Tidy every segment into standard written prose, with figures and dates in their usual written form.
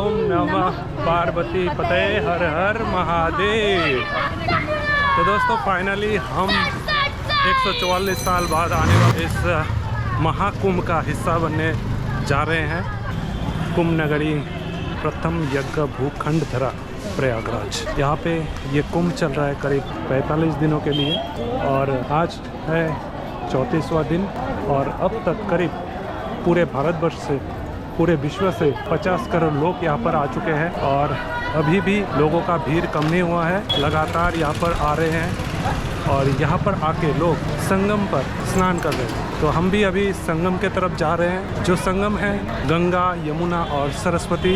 ओम नमः पार्वती पते हर हर महादेव। तो दोस्तों फाइनली हम 144 साल बाद आने वाले इस महाकुंभ का हिस्सा बनने जा रहे हैं। कुंभ नगरी प्रथम यज्ञ भूखंड धरा प्रयागराज। यहाँ पे ये कुंभ चल रहा है करीब 45 दिनों के लिए और आज है 34वां दिन और अब तक करीब पूरे भारतवर्ष से पूरे विश्व से 50 करोड़ लोग यहाँ पर आ चुके हैं और अभी भी लोगों का भीड़ कम नहीं हुआ है। लगातार यहाँ पर आ रहे हैं और यहाँ पर आके लोग संगम पर स्नान कर रहे हैं। तो हम भी अभी संगम के तरफ जा रहे हैं। जो संगम है गंगा, यमुना और सरस्वती,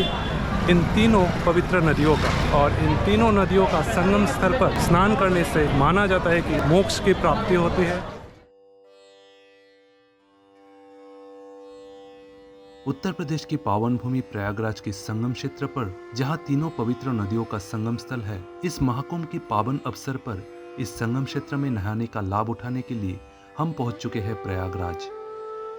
इन तीनों पवित्र नदियों का, और इन तीनों नदियों का संगम स्थल पर स्नान करने से माना जाता है कि मोक्ष की प्राप्ति होती है। उत्तर प्रदेश की पावन भूमि प्रयागराज के संगम क्षेत्र पर, जहां तीनों पवित्र नदियों का संगम स्थल है, इस महाकुंभ के पावन अवसर पर इस संगम क्षेत्र में नहाने का लाभ उठाने के लिए हम पहुंच चुके हैं प्रयागराज।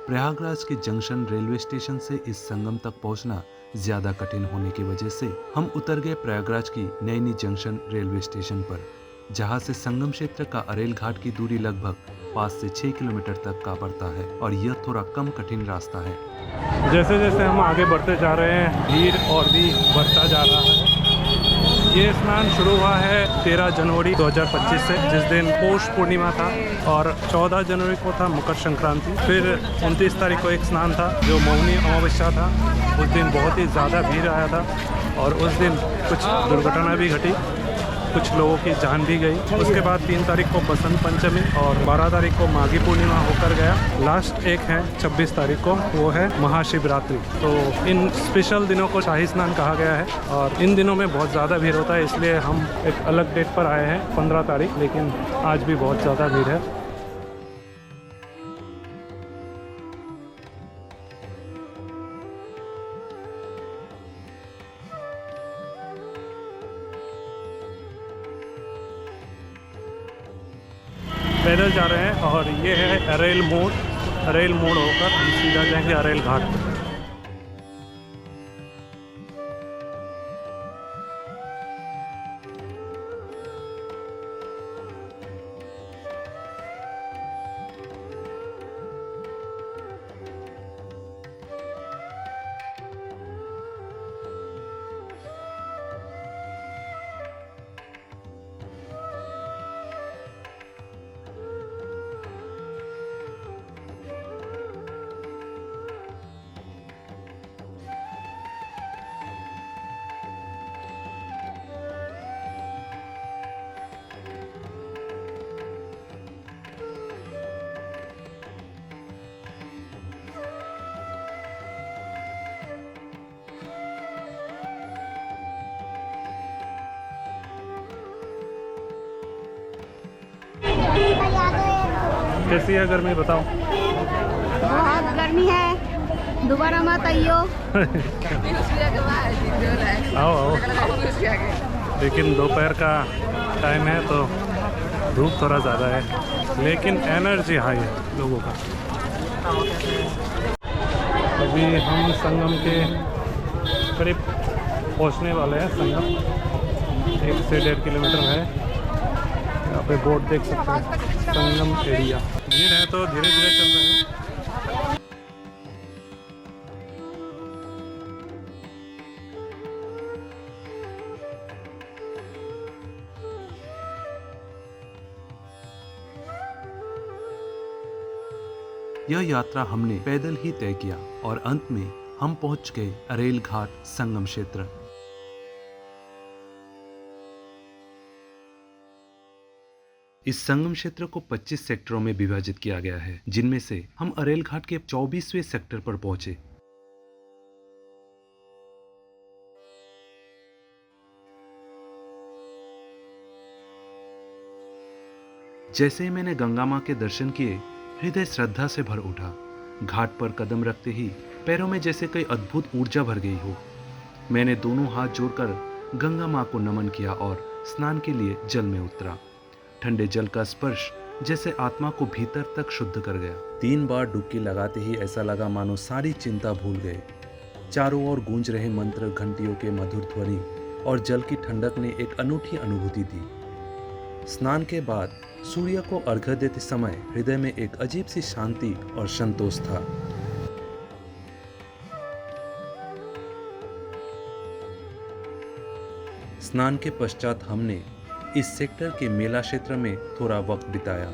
प्रयागराज के जंक्शन रेलवे स्टेशन से इस संगम तक पहुंचना ज्यादा कठिन होने की वजह से हम उतर गए प्रयागराज की नैनी जंक्शन रेलवे स्टेशन पर, जहां से संगम क्षेत्र का अरेल घाट की दूरी लगभग 5 से 6 किलोमीटर तक का पड़ता है और यह थोड़ा कम कठिन रास्ता है। जैसे जैसे हम आगे बढ़ते जा रहे हैं भीड़ और भी बढ़ता जा रहा है। ये स्नान शुरू हुआ है 13 जनवरी 2025 से, जिस दिन पौष पूर्णिमा था, और 14 जनवरी को था मकर संक्रांति। फिर 29 तारीख को एक स्नान था जो मौनी अमावस्या था। उस दिन बहुत ही ज़्यादा भीड़ आया था और उस दिन कुछ दुर्घटना भी घटी, कुछ लोगों की जान भी गई। उसके बाद 3 तारीख को बसंत पंचमी और 12 तारीख को माघी पूर्णिमा होकर गया। लास्ट एक है 26 तारीख को, वो है महाशिवरात्रि। तो इन स्पेशल दिनों को शाही स्नान कहा गया है और इन दिनों में बहुत ज़्यादा भीड़ होता है, इसलिए हम एक अलग डेट पर आए हैं 15 तारीख, लेकिन आज भी बहुत ज़्यादा भीड़ है। पैदल जा रहे हैं और ये है अरेल मोड़। अरेल मोड़ होकर हम सीधा जाएंगे अरेल घाट पर। कैसी है गर्मी बताओ? बहुत गर्मी है, दोबारा मत आइयो। आओ आओ, लेकिन दोपहर का टाइम है तो धूप थोड़ा ज़्यादा है, लेकिन एनर्जी हाई है लोगों का। अभी हम संगम के करीब पहुंचने वाले हैं। संगम 1 से 1.5 किलोमीटर है। यहाँ पे बोर्ड देख सकते हैं, संगम एरिया। भीड़ है तो धीरे धीरे चल रहे हैं। यह यात्रा हमने पैदल ही तय किया और अंत में हम पहुंच गए अरेल घाट संगम क्षेत्र। इस संगम क्षेत्र को 25 सेक्टरों में विभाजित किया गया है, जिनमें से हम अरेल घाट के 24वें सेक्टर पर पहुंचे। जैसे ही मैंने गंगा मां के दर्शन किए, हृदय श्रद्धा से भर उठा। घाट पर कदम रखते ही पैरों में जैसे कोई अद्भुत ऊर्जा भर गई हो। मैंने दोनों हाथ जोड़कर गंगा मां को नमन किया और स्नान के लिए जल में उतरा। ठंडे जल का स्पर्श जैसे आत्मा को भीतर तक शुद्ध कर गया। 3 बार डुबकी लगाते ही ऐसा लगा मानो सारी चिंता भूल गए। चारों ओर गूंज रहे मंत्र, घंटियों के मधुर ध्वनि और जल की ठंडक ने एक अनूठी अनुभूति दी। स्नान के बाद सूर्य को अर्घ्य देते समय हृदय में एक अजीब सी शांति और संतोष था। स्नान के पश्चात हमने इस सेक्टर के मेला क्षेत्र में थोड़ा वक्त बिताया।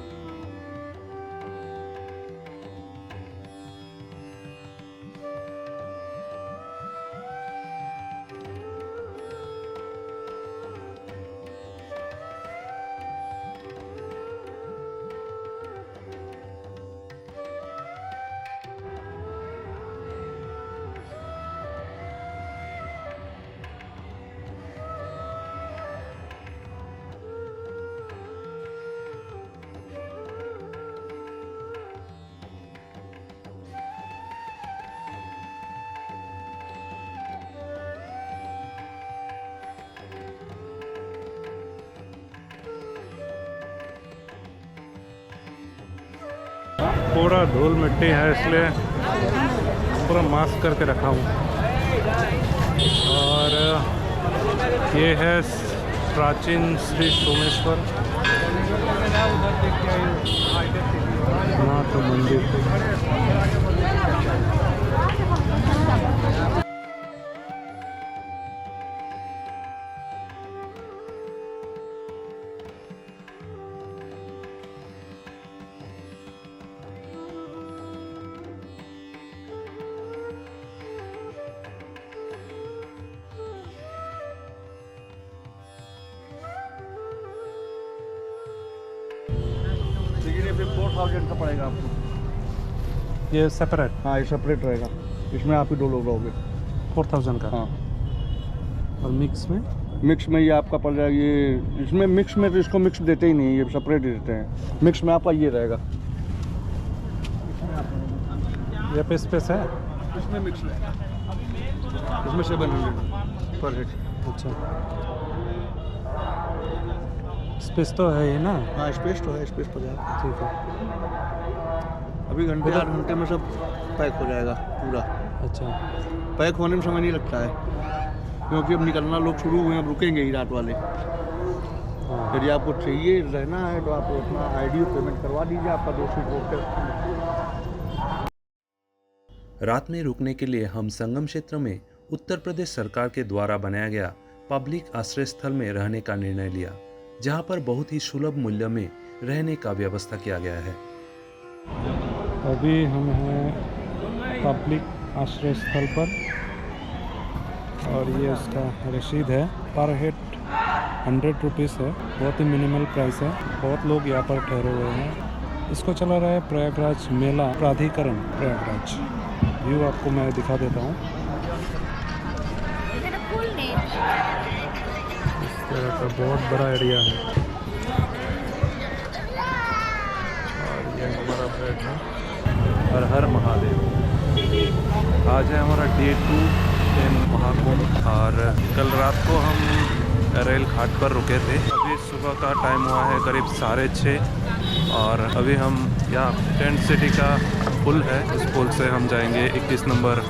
पूरा धूल मिट्टी है, इसलिए पूरा मास्क करके रखा हूँ। और ये है प्राचीन श्री सोमेश्वर नाथ मंदिर। लेकिन ये 4000 का पड़ेगा आपको। ये सेपरेट? हाँ, ये सेपरेट रहेगा। इसमें आप ही 2 लोग रहोगे। 4000 का? हाँ। और मिक्स में? मिक्स में ये आपका पड़ जाएगा, ये इसमें मिक्स में तो इसको मिक्स देते ही नहीं, ये सेपरेट ही देते हैं। मिक्स में आपका ये रहेगा। ये पे स्पेस है? इसमें मिक्स रहेगा, इसमें 700 पर हेड। अच्छा, स्पेस तो है ही ना? हाँ, स्पेस तो है, स्पेस तो जाएगा। ठीक है। अभी घंटे 8 घंटे में सब पैक हो जाएगा पूरा। अच्छा, पैक होने में समय नहीं लगता है, क्योंकि अब निकलना लोग शुरू हुए हैं, अब रुकेंगे ही रात वाले। हाँ। यदि आपको चाहिए रहना है तो आप अपना आईडी पेमेंट करवा दीजिए, आपका 200 रुपये। रात में रुकने के लिए हम संगम क्षेत्र में उत्तर प्रदेश सरकार के द्वारा बनाया गया पब्लिक आश्रय स्थल में रहने का निर्णय लिया, जहां पर बहुत ही सुलभ मूल्य में रहने का व्यवस्था किया गया है। अभी हम हैं पब्लिक आश्रय स्थल पर और ये उसका रसीद है। पर हेड 100 रुपीज़ है, बहुत ही मिनिमल प्राइस है। बहुत लोग यहाँ पर ठहरे हुए हैं। इसको चला रहा है प्रयागराज मेला प्राधिकरण प्रयागराज। व्यू आपको मैं दिखा देता हूँ। इस तरह का बहुत बड़ा एरिया है और ये हमारा बेड है। हर हर महादेव। आज है हमारा डे 2 इन महाकुंभ और कल रात को हम रेल घाट पर रुके थे। अभी सुबह का टाइम हुआ है करीब 6:30 और अभी हम यहाँ टेंट सिटी का पुल है, इस पुल से हम जाएंगे 21 नंबर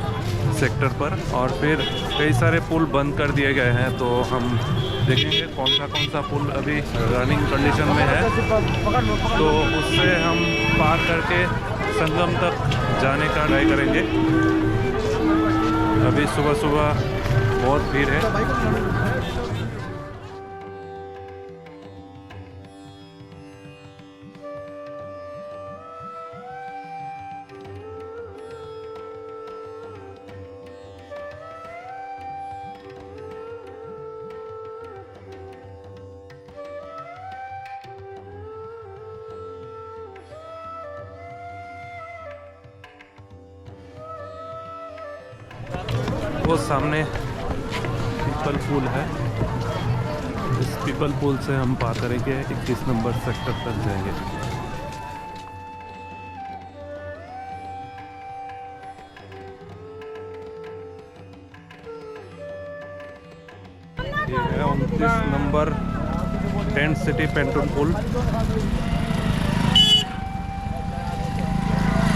सेक्टर पर। और फिर कई सारे पुल बंद कर दिए गए हैं, तो हम देखेंगे कौन सा पुल अभी रनिंग कंडीशन में है, तो उससे हम पार करके संगम तक जाने का ट्राई करेंगे। अभी सुबह सुबह बहुत भीड़ है। वो सामने पीपल पुल है, इस पीपल पुल से हम पार करेंगे 21 नंबर सेक्टर तक जाएंगे। ये है 29 नंबर टेंट सिटी पेंटून पुल।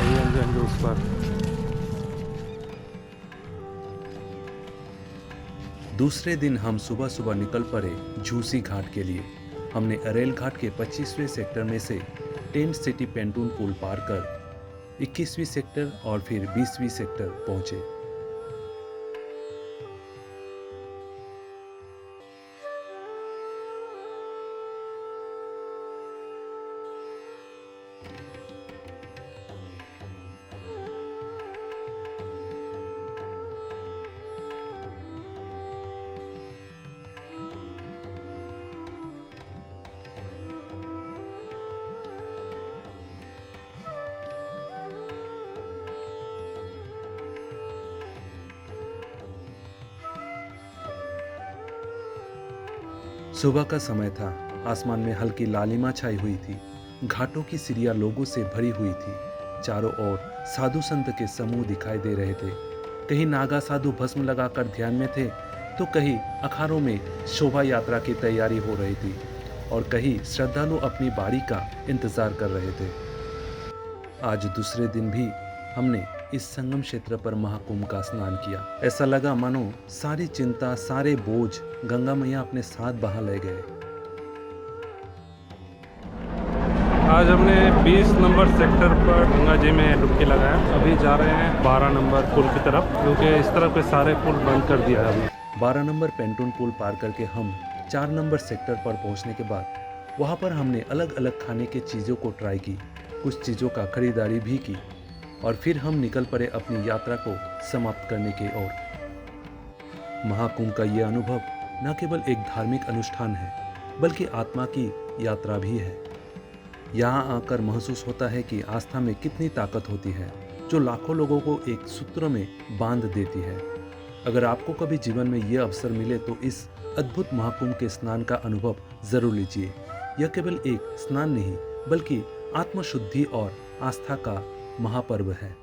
हम जाएंगे उस पर। दूसरे दिन हम सुबह सुबह निकल पड़े झूसी घाट के लिए। हमने अरेल घाट के 25वें सेक्टर में से टेंट सिटी पेंटून पुल पार कर 21वीं सेक्टर और फिर 20वीं सेक्टर पहुंचे। सुबह का समय था। आसमान में हल्की लालिमा छाई हुई थी। घाटों की सीढ़ियां लोगों से भरी हुई थी। चारों ओर साधु संत के समूह दिखाई दे रहे थे। कहीं नागा साधु भस्म लगाकर ध्यान में थे, तो कहीं अखाड़ों में शोभा यात्रा की तैयारी हो रही थी और कहीं श्रद्धालु अपनी बारी का इंतजार कर रहे थे। आज दूसरे दिन भी हमने इस संगम क्षेत्र पर महाकुंभ का स्नान किया। ऐसा लगा मानो सारी चिंता, सारे बोझ गंगा मैया अपने साथ बहा ले गए। आज हमने 20 नंबर सेक्टर पर गंगा जी में डुबकी लगाया। अभी जा रहे हैं 12 नंबर पुल की तरफ, क्योंकि इस तरफ के सारे पुल बंद कर दिया है अभी। 12 नंबर पेंटून पुल पार करके हम 4 नंबर सेक्टर पर पहुंचने के बाद वहां पर हमने अलग अलग खाने के चीज़ों को ट्राई की, कुछ चीज़ों का खरीदारी भी की और फिर हम निकल पड़े अपनी यात्रा को समाप्त करने की ओर। महाकुंभ का यह अनुभव न केवल एक धार्मिक अनुष्ठान है, बल्कि आत्मा की यात्रा भी है। यहाँ आकर महसूस होता है कि आस्था में कितनी ताकत होती है, जो लाखों लोगों को एक सूत्र में बांध देती है। अगर आपको कभी जीवन में यह अवसर मिले तो इस अद्भुत महाकुंभ के स्नान का अनुभव जरूर लीजिए। यह केवल एक स्नान नहीं, बल्कि आत्मशुद्धि और आस्था का महापर्व है।